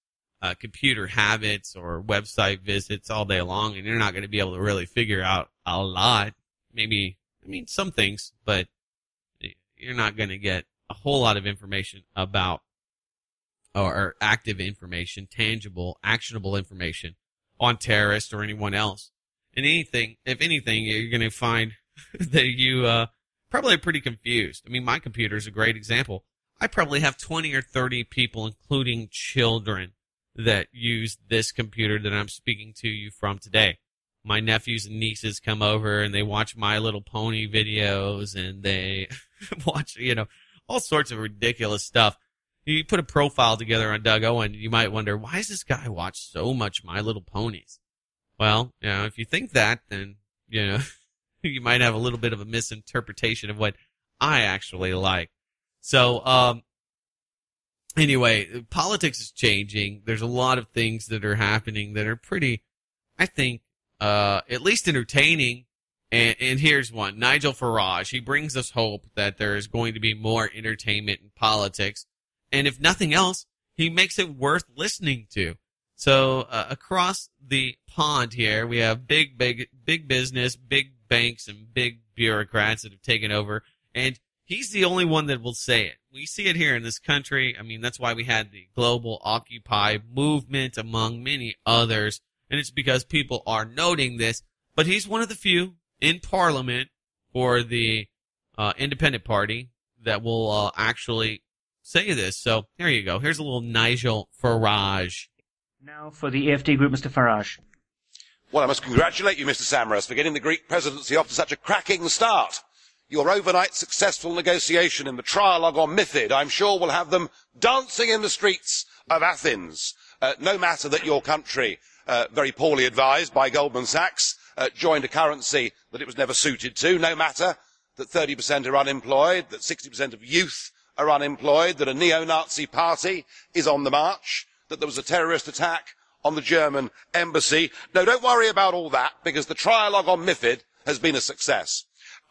computer habits or website visits all day long, and you're not going to be able to really figure out a lot. Some things, but you're not going to get a whole lot of information about, or active information, tangible, actionable information on terrorists or anyone else. And if anything, you're going to find that you probably are pretty confused. My computer is a great example. I probably have 20 or 30 people, including children, that use this computer that I'm speaking to you from today. My nephews and nieces come over and they watch My Little Pony videos and they watch, all sorts of ridiculous stuff. You put a profile together on Doug Owen, you might wonder, why does this guy watch so much My Little Ponies? Well, if you think that, then, you might have a little bit of a misinterpretation of what I actually like. So, anyway, politics is changing. There's a lot of things that are happening that are pretty, I think, at least entertaining. And here's one. Nigel Farage. He brings us hope that there is going to be more entertainment in politics. And if nothing else, he makes it worth listening to. So across the pond here, we have big business, big banks, and big bureaucrats that have taken over. And he's the only one that will say it. We see it here in this country. That's why we had the global Occupy movement, among many others. And it's because people are noting this. But he's one of the few in Parliament for the Independent Party that will actually say this. So here you go. Here's a little Nigel Farage. Now for the EFD group, Mr. Farage. Well, I must congratulate you, Mr. Samaras, for getting the Greek presidency off to such a cracking start. Your overnight successful negotiation in the trialogue on MiFID, I'm sure, will have them dancing in the streets of Athens. No matter that your country, very poorly advised by Goldman Sachs, joined a currency that it was never suited to. No matter that 30% are unemployed, that 60% of youth are unemployed, that a neo-Nazi party is on the march, that there was a terrorist attack on the German embassy. No, don't worry about all that, because the trialogue on MiFID has been a success.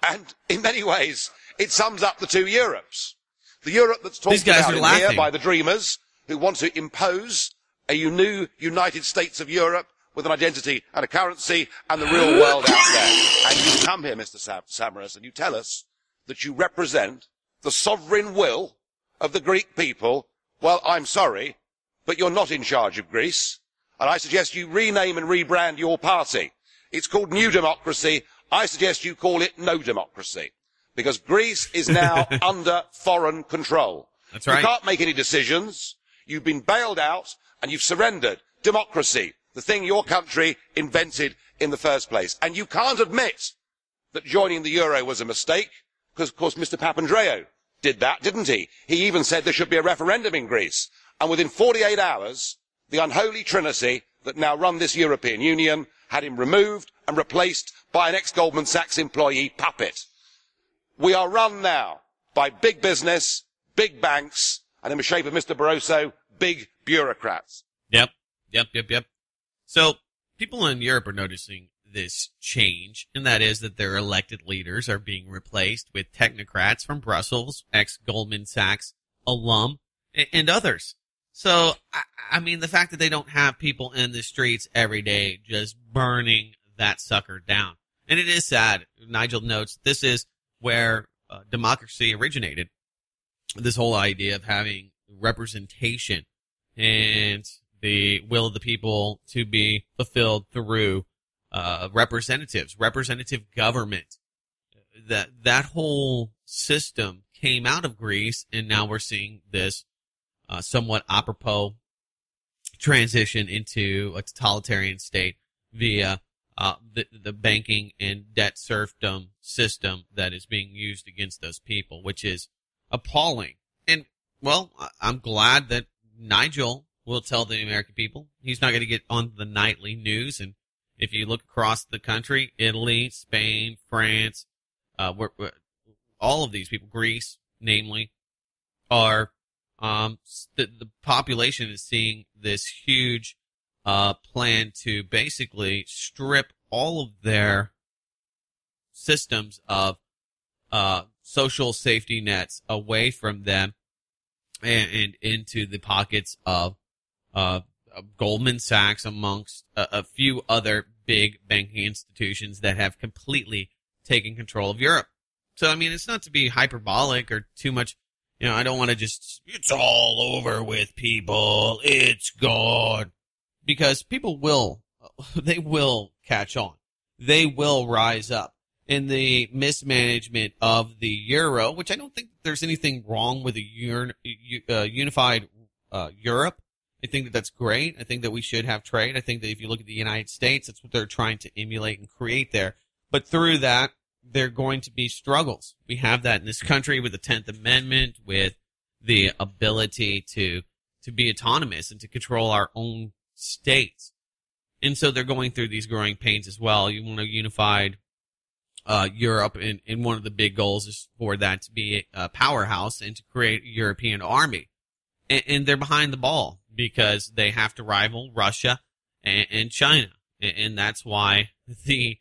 And in many ways, it sums up the two Europes. The Europe that's talked about in here by the dreamers, who want to impose a new United States of Europe with an identity and a currency, and the real world out there. And you come here, Mr. Samaras, and you tell us that you represent the sovereign will of the Greek people, well, I'm sorry, but you're not in charge of Greece. And I suggest you rename and rebrand your party. It's called New Democracy. I suggest you call it No Democracy. Because Greece is now under foreign control. That's right. You can't make any decisions. You've been bailed out and you've surrendered democracy, the thing your country invented in the first place. And you can't admit that joining the euro was a mistake, because, of course, Mr. Papandreou did that, didn't he? He even said there should be a referendum in Greece. And within 48 hours, the unholy trinity that now run this European Union had him removed and replaced by an ex-Goldman Sachs employee puppet. We are run now by big business, big banks, and in the shape of Mr. Barroso, big bureaucrats. Yep. So people in Europe are noticing this change, and that is that their elected leaders are being replaced with technocrats from Brussels, ex-Goldman Sachs alum, and others. So, I mean, the fact that they don't have people in the streets every day just burning that sucker down. And it is sad. Nigel notes this is where democracy originated. This whole idea of having representation and the will of the people to be fulfilled through representatives, representative government. That whole system came out of Greece, and now we're seeing this somewhat apropos transition into a totalitarian state via the banking and debt serfdom system that is being used against those people, which is appalling. And, well, I'm glad that Nigel will tell the American people he's not going to get on the nightly news. And if you look across the country, Italy, Spain, France, all of these people, Greece, namely, are the population is seeing this huge plan to basically strip all of their systems of social safety nets away from them and into the pockets of Goldman Sachs, amongst a few other big banking institutions that have completely taken control of Europe. So, I mean, it's not to be hyperbolic or too much. You know, I don't want to just, it's all over with people, it's gone. Because people they will catch on. They will rise up. In the mismanagement of the euro, which I don't think there's anything wrong with a unified Europe. I think that that's great. I think that we should have trade. I think that if you look at the United States, that's what they're trying to emulate and create there. But through that, there are going to be struggles. We have that in this country with the 10th Amendment, with the ability to be autonomous and to control our own states. And so they're going through these growing pains as well. You want a unified Europe, and one of the big goals is for that to be a powerhouse and to create a European army. And they're behind the ball because they have to rival Russia and China. And that's why the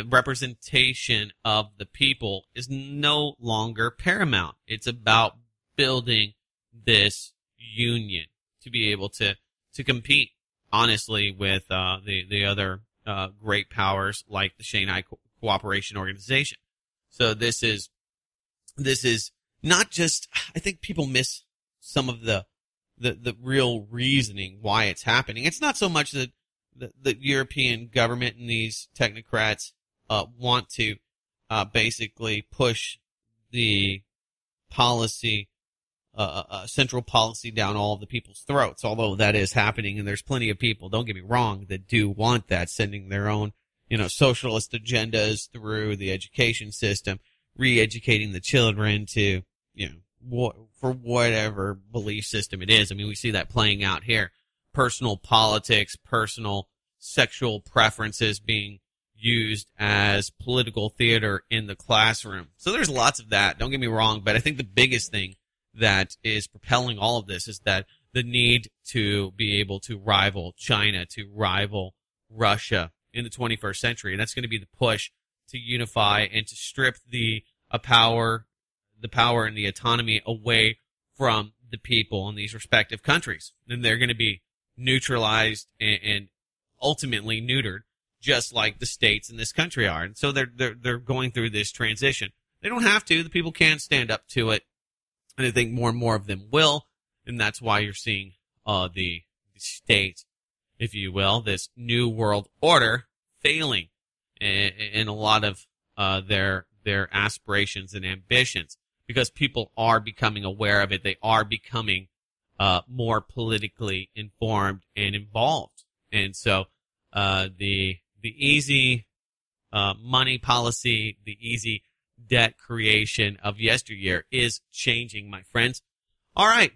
representation of the people is no longer paramount. It's about building this union to be able to compete honestly with the other great powers like the Shanghai Cooperation Organization. So this is not just, I think people miss some of the real reasoning why it's happening. It's not so much that the European government and these technocrats want to basically push the policy, central policy down all of the people's throats, although that is happening, and there's plenty of people, don't get me wrong, that do want that, sending their own socialist agendas through the education system, re-educating the children to, for whatever belief system it is. I mean, we see that playing out here. Personal politics, personal sexual preferences being used as political theater in the classroom. So there's lots of that, don't get me wrong, but I think the biggest thing that is propelling all of this is that the need to be able to rival China, to rival Russia in the 21st century. And that's going to be the push to unify and to strip the power and the autonomy away from the people in these respective countries. And they're going to be neutralized and ultimately neutered, just like the states in this country are. And so they're going through this transition. They don't have to. The people can stand up to it. And I think more and more of them will. And that's why you're seeing the state, if you will, this new world order failing in a lot of their aspirations and ambitions, because people are becoming aware of it. They are becoming more politically informed and involved. And so the easy money policy, the easy debt creation of yesteryear is changing, my friends. All right,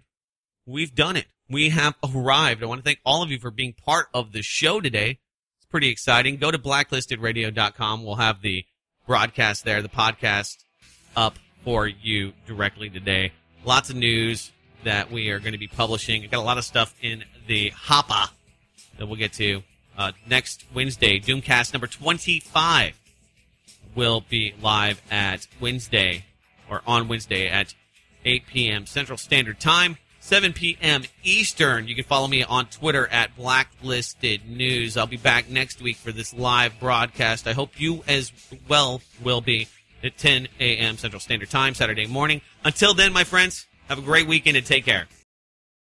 we've done it. We have arrived. I want to thank all of you for being part of the show today. It's pretty exciting. Go to blacklistedраdio.com. We'll have the broadcast there, the podcast up for you directly today. Lots of news that we are going to be publishing. I've got a lot of stuff in the hopper that we'll get to next Wednesday. Doomcast number 25 will be live at Wednesday, or on Wednesday at 8 p.m. Central Standard Time, 7 p.m. Eastern. You can follow me on Twitter at Blacklisted News. I'll be back next week for this live broadcast. I hope you as well will be at 10 a.m. Central Standard Time, Saturday morning. Until then, my friends, have a great weekend and take care.